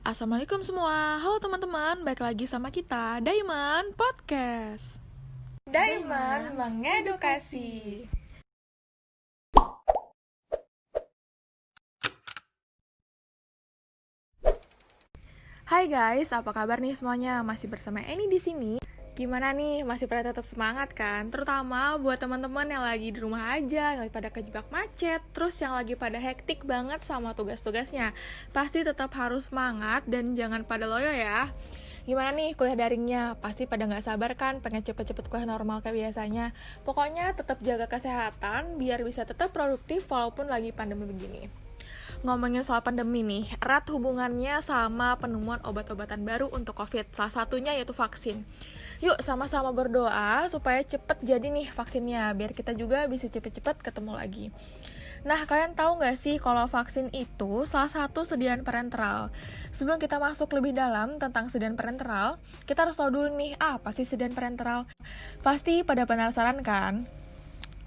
Assalamualaikum semua, halo teman-teman, balik lagi sama kita, Daiman Podcast. Daiman mengedukasi. Hai guys, apa kabar nih semuanya? Masih bersama Eni di sini. Gimana nih, masih pada tetap semangat kan? Terutama buat teman-teman yang lagi di rumah aja, yang lagi pada kejebak macet, terus yang lagi pada hektik banget sama tugas-tugasnya. Pasti tetap harus semangat dan jangan pada loyo ya. Gimana nih kuliah daringnya? Pasti pada nggak sabar kan pengen cepet-cepet kuliah normal kayak biasanya. Pokoknya tetap jaga kesehatan biar bisa tetap produktif walaupun lagi pandemi begini. Ngomongin soal pandemi nih, erat hubungannya sama penemuan obat-obatan baru untuk COVID. Salah satunya yaitu vaksin. Yuk sama-sama berdoa supaya cepet jadi nih vaksinnya, biar kita juga bisa cepet-cepet ketemu lagi. Nah, kalian tahu nggak sih kalau vaksin itu salah satu sediaan parenteral? Sebelum kita masuk lebih dalam tentang sediaan parenteral, kita harus tahu dulu nih, apa sih sediaan parenteral? Pasti pada penasaran kan?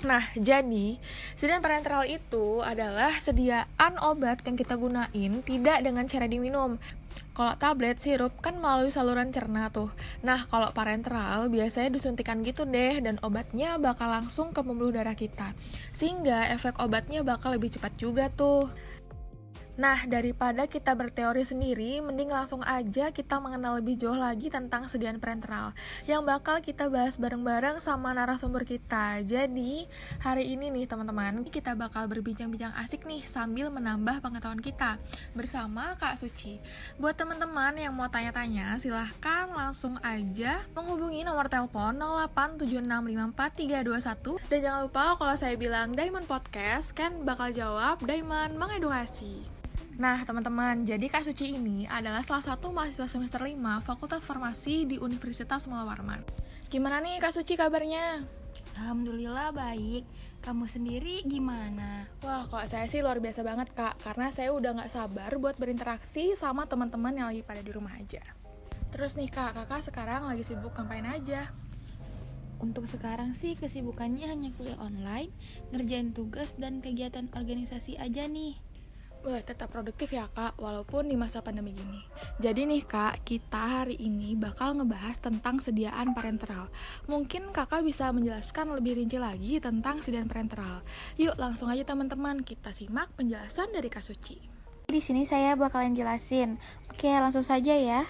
Nah, jadi sediaan parenteral itu adalah sediaan obat yang kita gunain tidak dengan cara diminum. Kalau tablet, sirup kan melalui saluran cerna tuh. Nah, kalau parenteral biasanya disuntikan gitu deh dan obatnya bakal langsung ke pembuluh darah kita. Sehingga efek obatnya bakal lebih cepat juga tuh. Nah, daripada kita berteori sendiri, mending langsung aja kita mengenal lebih jauh lagi tentang sediaan parenteral yang bakal kita bahas bareng-bareng sama narasumber kita. Jadi, hari ini nih teman-teman, kita bakal berbincang-bincang asik nih sambil menambah pengetahuan kita bersama Kak Suci. Buat teman-teman yang mau tanya-tanya, silahkan langsung aja menghubungi nomor telepon 0876543321. Dan jangan lupa kalau saya bilang Daiman Podcast, kan bakal jawab Daiman Mengedukasi. Nah, teman-teman, jadi Kak Suci ini adalah salah satu mahasiswa semester 5 Fakultas Farmasi di Universitas Mula Warman. Gimana nih Kak Suci kabarnya? Alhamdulillah baik. Kamu sendiri gimana? Wah, kalau saya sih luar biasa banget Kak, karena saya udah gak sabar buat berinteraksi sama teman-teman yang lagi pada di rumah aja. Terus nih Kak, kakak sekarang lagi sibuk ngapain aja? Untuk sekarang sih kesibukannya hanya kuliah online, ngerjain tugas dan kegiatan organisasi aja nih. Wah, tetap produktif ya Kak, walaupun di masa pandemi gini. Jadi nih Kak, kita hari ini bakal ngebahas tentang sediaan parenteral. Mungkin Kakak bisa menjelaskan lebih rinci lagi tentang sediaan parenteral. Yuk langsung aja teman-teman, kita simak penjelasan dari Kak Suci. Di sini saya bakalan jelasin. Oke, langsung saja ya.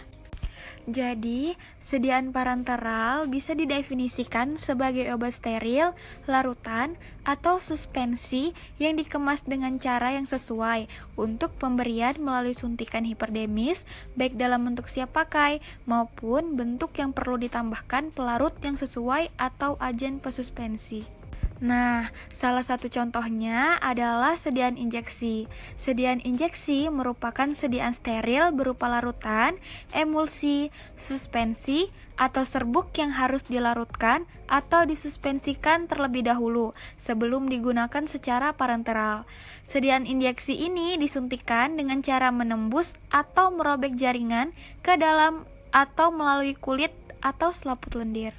Jadi, sediaan parenteral bisa didefinisikan sebagai obat steril, larutan, atau suspensi yang dikemas dengan cara yang sesuai untuk pemberian melalui suntikan hiperdemis, baik dalam bentuk siap pakai maupun bentuk yang perlu ditambahkan pelarut yang sesuai atau agen pesuspensi. Nah, salah satu contohnya adalah sediaan injeksi. Sediaan injeksi merupakan sediaan steril berupa larutan, emulsi, suspensi, atau serbuk yang harus dilarutkan atau disuspensikan terlebih dahulu sebelum digunakan secara parenteral. Sediaan injeksi ini disuntikan dengan cara menembus atau merobek jaringan ke dalam atau melalui kulit atau selaput lendir.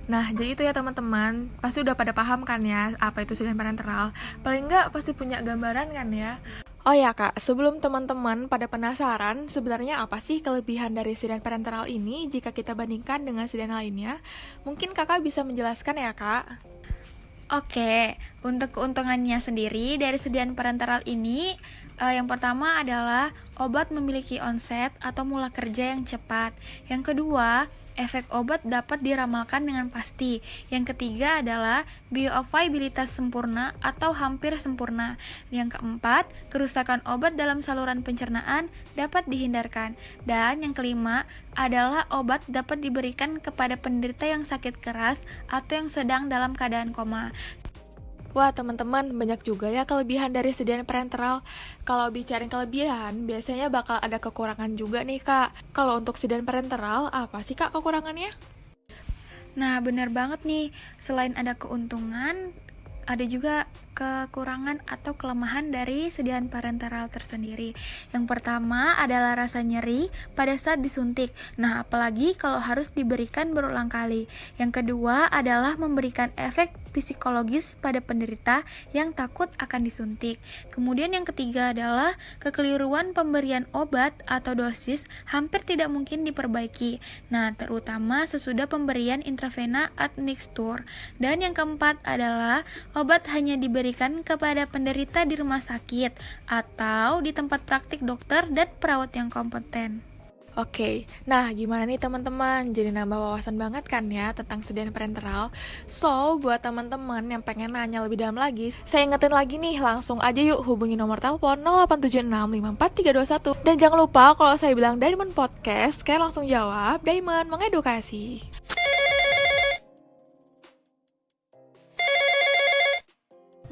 Nah, jadi itu ya teman-teman, pasti udah pada paham kan ya apa itu sediaan parenteral. Paling nggak pasti punya gambaran kan ya. Oh ya Kak, sebelum teman-teman pada penasaran sebenarnya apa sih kelebihan dari sediaan parenteral ini jika kita bandingkan dengan sediaan lainnya, mungkin Kakak bisa menjelaskan ya Kak? Oke, untuk keuntungannya sendiri dari sediaan parenteral ini, yang pertama adalah obat memiliki onset atau mula kerja yang cepat. Yang kedua, efek obat dapat diramalkan dengan pasti. Yang ketiga adalah bioavailabilitas sempurna atau hampir sempurna. Yang keempat, kerusakan obat dalam saluran pencernaan dapat dihindarkan. Dan yang kelima adalah obat dapat diberikan kepada penderita yang sakit keras atau yang sedang dalam keadaan koma. Wah teman-teman, banyak juga ya kelebihan dari sediaan parenteral. Kalau bicarain kelebihan, biasanya bakal ada kekurangan juga nih Kak. Kalau untuk sediaan parenteral, apa sih Kak kekurangannya? Nah, benar banget nih. Selain ada keuntungan, ada juga kekurangan atau kelemahan dari sediaan parenteral tersendiri. Yang pertama adalah rasa nyeri pada saat disuntik. Nah, apalagi kalau harus diberikan berulang kali. Yang kedua adalah memberikan efek psikologis pada penderita yang takut akan disuntik. Kemudian yang ketiga adalah kekeliruan pemberian obat atau dosis hampir tidak mungkin diperbaiki. Nah, terutama sesudah pemberian intravena admixtur. Dan yang keempat adalah obat hanya diberikan kepada penderita di rumah sakit atau di tempat praktik dokter dan perawat yang kompeten. Oke, nah gimana nih teman-teman? Jadi nambah wawasan banget kan ya tentang sediaan parenteral. So, buat teman-teman yang pengen nanya lebih dalam lagi, saya ingetin lagi nih, langsung aja yuk hubungi nomor telepon 08765431. Dan jangan lupa kalau saya bilang Diamond Podcast, kalian langsung jawab Diamond mengedukasi.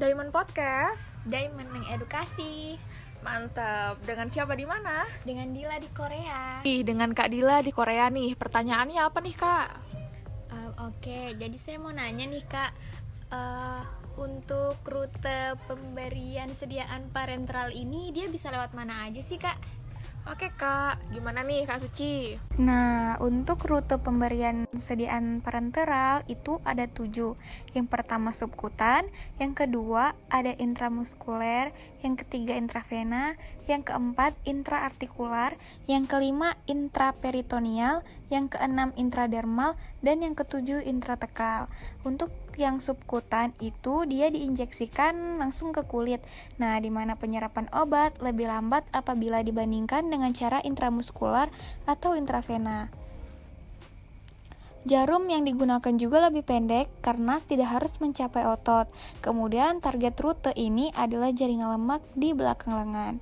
Diamond Podcast, Diamond mengedukasi mantap. Dengan siapa di mana? dengan Dila di Korea. Dengan Kak Dila di Korea nih. Pertanyaannya apa nih Kak? Oke, jadi saya mau nanya nih Kak, untuk rute pemberian sediaan parenteral ini dia bisa lewat mana aja sih Kak? Oke Kak, gimana nih Kak Suci? Nah, untuk rute pemberian sediaan parenteral itu ada 7. Yang pertama subkutan, yang kedua ada intramuskuler, yang ketiga intravena, yang keempat intraartikular, yang kelima intraperitoneal, yang keenam intradermal, dan yang ketujuh intratekal. Untuk yang subkutan itu dia diinjeksikan langsung ke kulit. Nah, di mana penyerapan obat lebih lambat apabila dibandingkan dengan cara intramuskular atau intravena. Jarum yang digunakan juga lebih pendek karena tidak harus mencapai otot. Kemudian target rute ini adalah jaringan lemak di belakang lengan.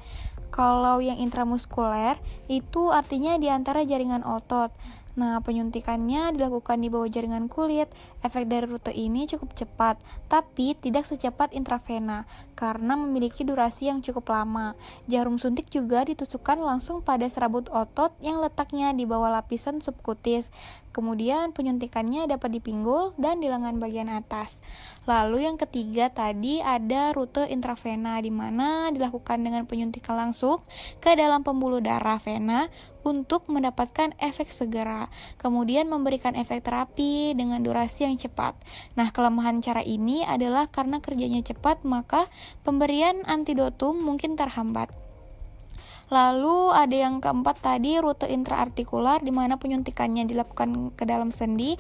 Kalau yang intramuskuler itu artinya di antara jaringan otot. Nah, penyuntikannya dilakukan di bawah jaringan kulit. Efek dari rute ini cukup cepat, tapi tidak secepat intravena karena memiliki durasi yang cukup lama. Jarum suntik juga ditusukkan langsung pada serabut otot yang letaknya di bawah lapisan subkutis. Kemudian penyuntikannya dapat di pinggul dan di lengan bagian atas. Lalu yang ketiga tadi ada rute intravena, di mana dilakukan dengan penyuntikan langsung ke dalam pembuluh darah vena untuk mendapatkan efek segera. Kemudian memberikan efek terapi dengan durasi yang cepat. Nah, kelemahan cara ini adalah karena kerjanya cepat, maka pemberian antidotum mungkin terhambat. Lalu ada yang keempat tadi rute intraartikular, di mana penyuntikannya dilakukan ke dalam sendi.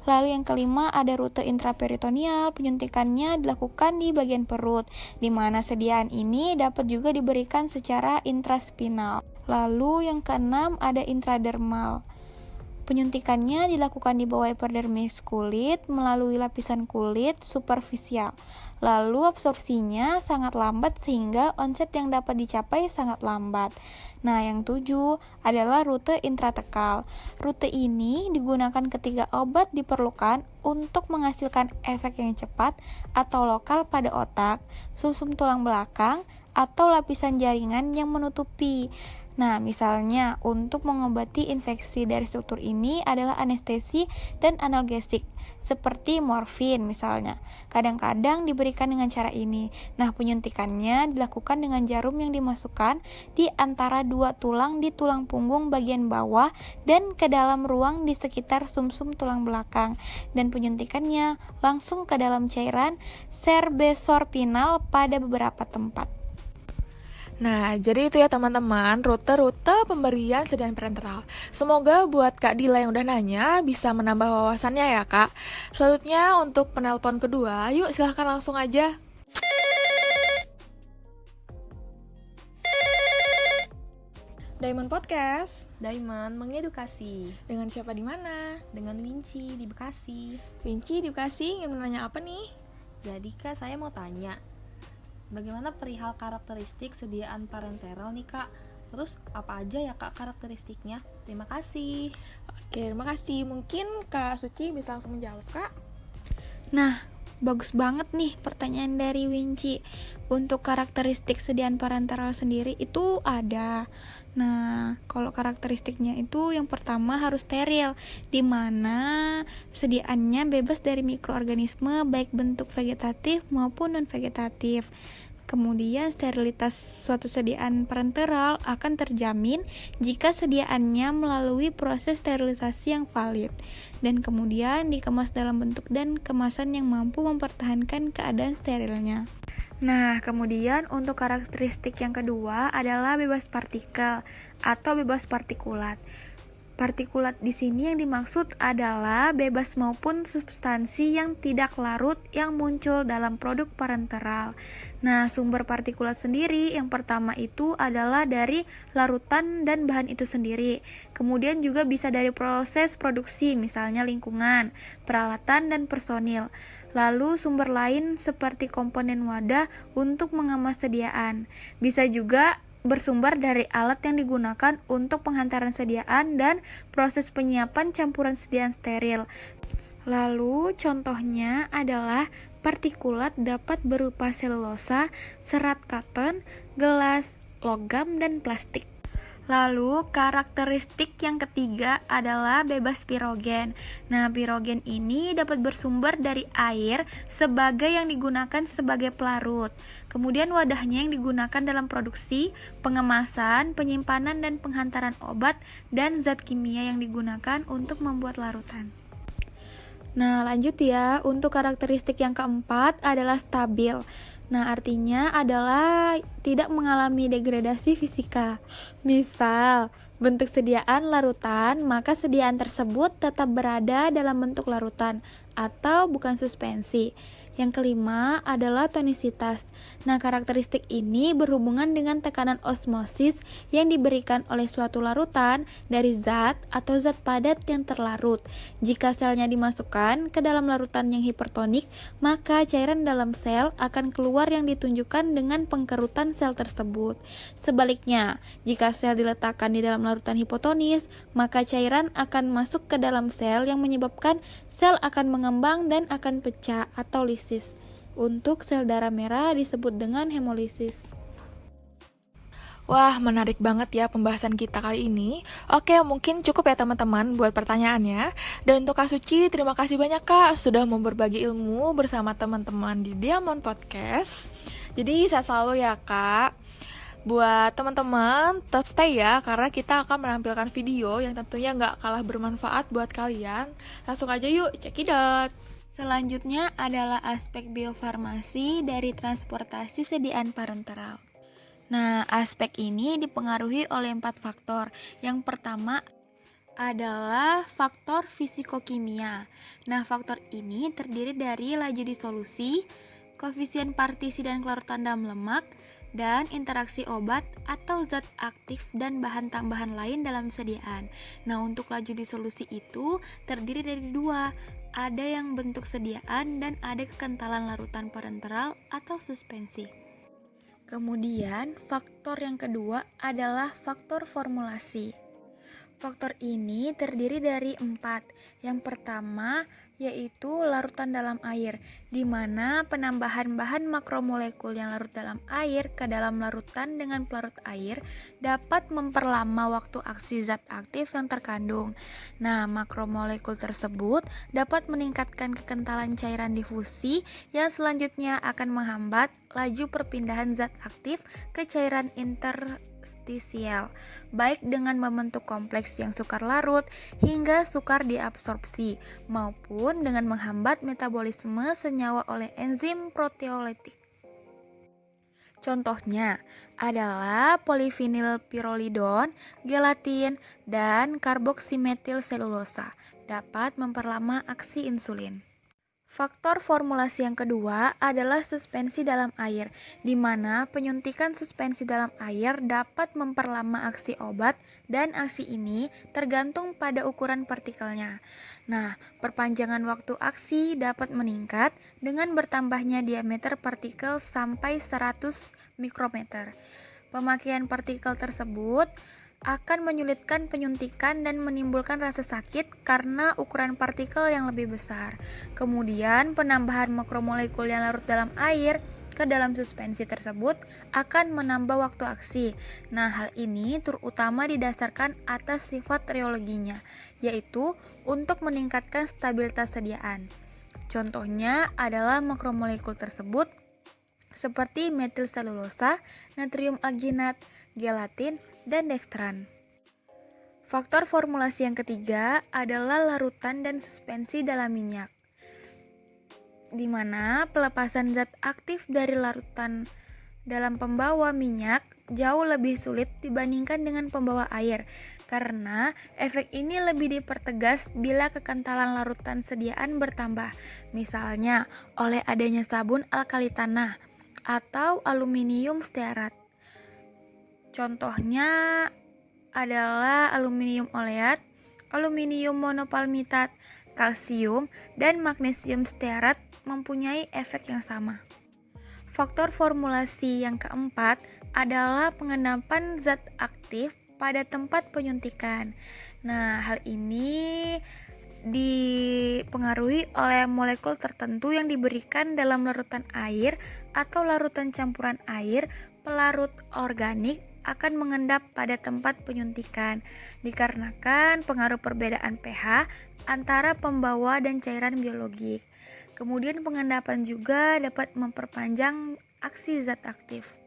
Lalu yang kelima ada rute intraperitoneal, penyuntikannya dilakukan di bagian perut, di mana sediaan ini dapat juga diberikan secara intraspinal. Lalu yang keenam ada intradermal. Penyuntikannya dilakukan di bawah epidermis kulit melalui lapisan kulit superficial. Lalu absorpsinya sangat lambat sehingga onset yang dapat dicapai sangat lambat. Nah, yang 7 adalah rute intratekal. Rute ini digunakan ketika obat diperlukan untuk menghasilkan efek yang cepat atau lokal pada otak, sumsum tulang belakang, atau lapisan jaringan yang menutupi. Nah, misalnya untuk mengobati infeksi dari struktur ini adalah anestesi dan analgesik, seperti morfin misalnya. Kadang-kadang diberikan dengan cara ini. Nah, penyuntikannya dilakukan dengan jarum yang dimasukkan di antara dua tulang di tulang punggung bagian bawah dan ke dalam ruang di sekitar sumsum tulang belakang. Dan penyuntikannya langsung ke dalam cairan serbesorpinal pada beberapa tempat. Nah, jadi itu ya teman-teman, rute-rute pemberian sediaan parenteral. Semoga buat Kak Dila yang udah nanya bisa menambah wawasannya ya Kak. Selanjutnya untuk penelpon kedua, yuk silahkan langsung aja. Diamond Podcast. Diamond mengedukasi Dengan siapa di mana? dengan Winci di Bekasi. Winci di Bekasi ingin menanya apa nih? Jadi Kak, saya mau tanya, bagaimana perihal karakteristik sediaan parenteral nih Kak? Terus apa aja ya Kak karakteristiknya? Terima kasih. Oke, terima kasih. Mungkin Kak Suci bisa langsung menjawab Kak. Nah, Bagus banget nih pertanyaan dari Winci. Untuk karakteristik sediaan parenteral sendiri itu ada. Nah, kalau karakteristiknya itu yang pertama harus steril, di mana sediaannya bebas dari mikroorganisme baik bentuk vegetatif maupun non-vegetatif. Kemudian sterilitas suatu sediaan parenteral akan terjamin jika sediaannya melalui proses sterilisasi yang valid dan kemudian dikemas dalam bentuk dan kemasan yang mampu mempertahankan keadaan sterilnya. Nah, kemudian untuk karakteristik yang kedua adalah bebas partikel atau bebas partikulat. Partikulat di sini yang dimaksud adalah bebas maupun substansi yang tidak larut yang muncul dalam produk parenteral. Nah, sumber partikulat sendiri yang pertama itu adalah dari larutan dan bahan itu sendiri. Kemudian juga bisa dari proses produksi, misalnya lingkungan, peralatan, dan personil. Lalu sumber lain seperti komponen wadah untuk mengemas sediaan. Bisa juga bersumber dari alat yang digunakan untuk penghantaran sediaan dan proses penyiapan campuran sediaan steril. Lalu contohnya adalah partikulat dapat berupa selulosa, serat cotton, gelas, logam, dan plastik. Lalu karakteristik yang ketiga adalah bebas pirogen. Nah, pirogen ini dapat bersumber dari air sebagai yang digunakan sebagai pelarut. Kemudian wadahnya yang digunakan dalam produksi, pengemasan, penyimpanan, dan penghantaran obat dan zat kimia yang digunakan untuk membuat larutan. Nah, lanjut ya. Untuk karakteristik yang keempat adalah stabil. Nah, artinya adalah tidak mengalami degradasi fisika. Misal, bentuk sediaan larutan, maka sediaan tersebut tetap berada dalam bentuk larutan atau bukan suspensi. Yang kelima adalah tonisitas. Nah, karakteristik ini berhubungan dengan tekanan osmosis yang diberikan oleh suatu larutan dari zat atau zat padat yang terlarut. Jika selnya dimasukkan ke dalam larutan yang hipertonik, maka cairan dalam sel akan keluar yang ditunjukkan dengan pengkerutan sel tersebut. Sebaliknya, jika sel diletakkan di dalam larutan hipotonis, maka cairan akan masuk ke dalam sel yang menyebabkan sel akan mengembang dan akan pecah atau lisis. Untuk sel darah merah disebut dengan hemolisis. Wah, menarik banget ya pembahasan kita kali ini. Oke, mungkin cukup ya teman-teman buat pertanyaannya. Dan untuk Kak Suci, terima kasih banyak Kak sudah mau berbagi ilmu bersama teman-teman di Diamond Podcast. Jadi sehat selalu ya Kak. Buat teman-teman, tetap stay ya, karena kita akan menampilkan video yang tentunya nggak kalah bermanfaat buat kalian. Langsung aja yuk, check it out. Selanjutnya adalah aspek biofarmasi dari transportasi sediaan parenteral. Nah, aspek ini dipengaruhi oleh 4 faktor. Yang pertama adalah faktor fisikokimia. Nah, faktor ini terdiri dari laju disolusi, koefisien partisi dan kelarutan dalam lemak, dan interaksi obat atau zat aktif dan bahan tambahan lain dalam sediaan. Nah, untuk laju disolusi itu terdiri dari 2, ada yang bentuk sediaan dan ada kekentalan larutan parenteral atau suspensi. Kemudian, faktor yang kedua adalah faktor formulasi. Faktor ini terdiri dari 4. Yang pertama yaitu larutan dalam air, di mana penambahan bahan makromolekul yang larut dalam air ke dalam larutan dengan pelarut air dapat memperlama waktu aksi zat aktif yang terkandung. Nah, makromolekul tersebut dapat meningkatkan kekentalan cairan difusi yang selanjutnya akan menghambat laju perpindahan zat aktif ke cairan interstisial, baik dengan membentuk kompleks yang sukar larut hingga sukar diabsorpsi, maupun dengan menghambat metabolisme senyawa oleh enzim proteolitik. Contohnya adalah polivinilpirolidon, gelatin, dan karboksimetil selulosa dapat memperlama aksi insulin. Faktor formulasi yang kedua adalah suspensi dalam air, di mana penyuntikan suspensi dalam air dapat memperlama aksi obat dan aksi ini tergantung pada ukuran partikelnya. Nah, perpanjangan waktu aksi dapat meningkat dengan bertambahnya diameter partikel sampai 100 mikrometer. Pemakaian partikel tersebut akan menyulitkan penyuntikan dan menimbulkan rasa sakit karena ukuran partikel yang lebih besar. Kemudian, penambahan makromolekul yang larut dalam air ke dalam suspensi tersebut akan menambah waktu aksi. Nah, hal ini terutama didasarkan atas sifat reologinya, yaitu untuk meningkatkan stabilitas sediaan. Contohnya adalah makromolekul tersebut seperti metil selulosa, natrium alginat, gelatin, dan dekstran. Faktor formulasi yang ketiga adalah larutan dan suspensi dalam minyak, di mana pelepasan zat aktif dari larutan dalam pembawa minyak jauh lebih sulit dibandingkan dengan pembawa air, karena efek ini lebih dipertegas bila kekentalan larutan sediaan bertambah, misalnya oleh adanya sabun alkali tanah atau aluminium stearat. Contohnya adalah aluminium oleat, aluminium monopalmitat, kalsium, dan magnesium stearat mempunyai efek yang sama. Faktor formulasi yang keempat adalah pengendapan zat aktif pada tempat penyuntikan. Nah, hal ini dipengaruhi oleh molekul tertentu yang diberikan dalam larutan air atau larutan campuran air pelarut organik akan mengendap pada tempat penyuntikan dikarenakan pengaruh perbedaan pH antara pembawa dan cairan biologik. Kemudian pengendapan juga dapat memperpanjang aksi zat aktif.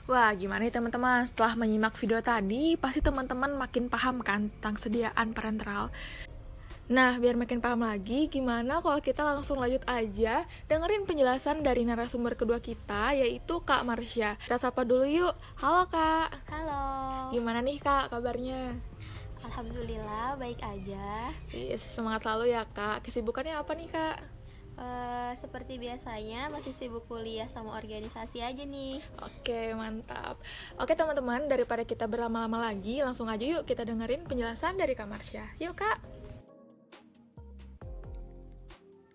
Wah, gimana nih teman-teman? Setelah menyimak video tadi, pasti teman-teman makin paham kan tentang sediaan parenteral. Nah, biar makin paham lagi, gimana kalau kita langsung lanjut aja dengerin penjelasan dari narasumber kedua kita, yaitu Kak Marsha. Kita sapa dulu yuk. Halo Kak. Halo. Gimana nih Kak kabarnya? Alhamdulillah baik aja. Yes, semangat selalu ya Kak. Kesibukannya apa nih Kak? Seperti biasanya masih sibuk kuliah sama organisasi aja nih. Oke, mantap. Oke teman-teman, daripada kita berlama-lama lagi, langsung aja yuk kita dengerin penjelasan dari Kak Marsha. Yuk Kak.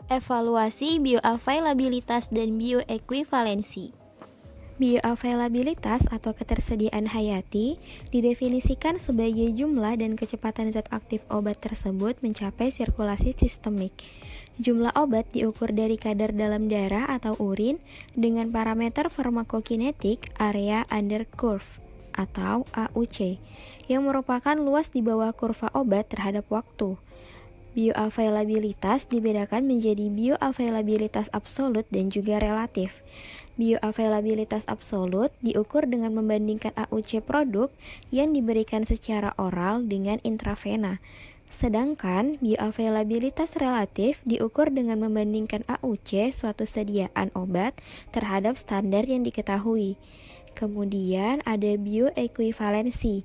Evaluasi bioavailabilitas dan bioekuivalensi. Bioavailabilitas atau ketersediaan hayati didefinisikan sebagai jumlah dan kecepatan zat aktif obat tersebut mencapai sirkulasi sistemik. Jumlah obat diukur dari kadar dalam darah atau urin dengan parameter farmakokinetik area under curve atau AUC yang merupakan luas di bawah kurva obat terhadap waktu. Bioavailabilitas dibedakan menjadi bioavailabilitas absolut dan juga relatif. Bioavailabilitas absolut diukur dengan membandingkan AUC produk yang diberikan secara oral dengan intravena. Sedangkan bioavailabilitas relatif diukur dengan membandingkan AUC suatu sediaan obat terhadap standar yang diketahui. Kemudian ada bioekuivalensi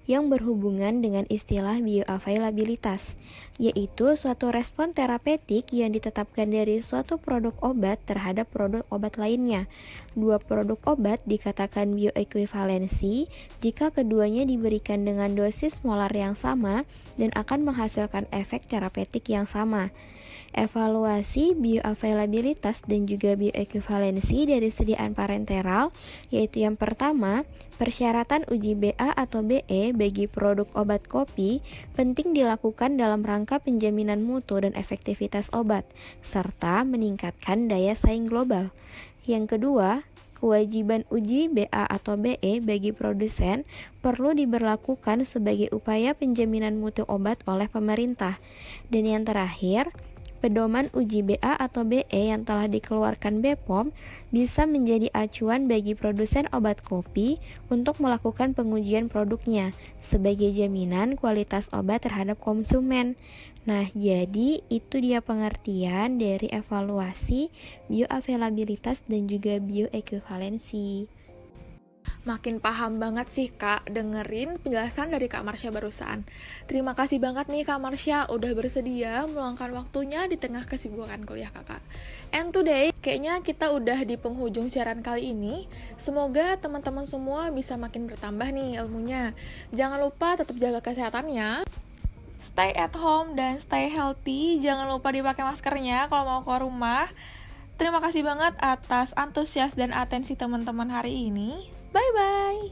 yang berhubungan dengan istilah bioavailabilitas, yaitu suatu respon terapeutik yang ditetapkan dari suatu produk obat terhadap produk obat lainnya. Dua produk obat dikatakan bioekuivalensi jika keduanya diberikan dengan dosis molar yang sama dan akan menghasilkan efek terapeutik yang sama. Evaluasi bioavailabilitas dan juga bioekuivalensi dari sediaan parenteral, yaitu yang pertama, persyaratan uji BA atau BE bagi produk obat kopi penting dilakukan dalam rangka penjaminan mutu dan efektivitas obat, serta meningkatkan daya saing global. Yang kedua, kewajiban uji BA atau BE bagi produsen perlu diberlakukan sebagai upaya penjaminan mutu obat oleh pemerintah. Dan yang terakhir, pedoman uji BA atau BE yang telah dikeluarkan BPOM bisa menjadi acuan bagi produsen obat kopi untuk melakukan pengujian produknya sebagai jaminan kualitas obat terhadap konsumen. Nah, jadi itu dia pengertian dari evaluasi bioavailabilitas dan juga bioekuivalensi. Makin paham banget sih Kak dengerin penjelasan dari Kak Marsha barusan. Terima kasih banget nih Kak Marsha udah bersedia meluangkan waktunya di tengah kesibukan kuliah Kakak. And today, kayaknya kita udah di penghujung siaran kali ini. Semoga teman-teman semua bisa makin bertambah nih ilmunya. Jangan lupa tetap jaga kesehatannya. Stay at home dan stay healthy. Jangan lupa dipakai maskernya kalau mau keluar rumah. Terima kasih banget atas antusias dan atensi teman-teman hari ini. Bye-bye.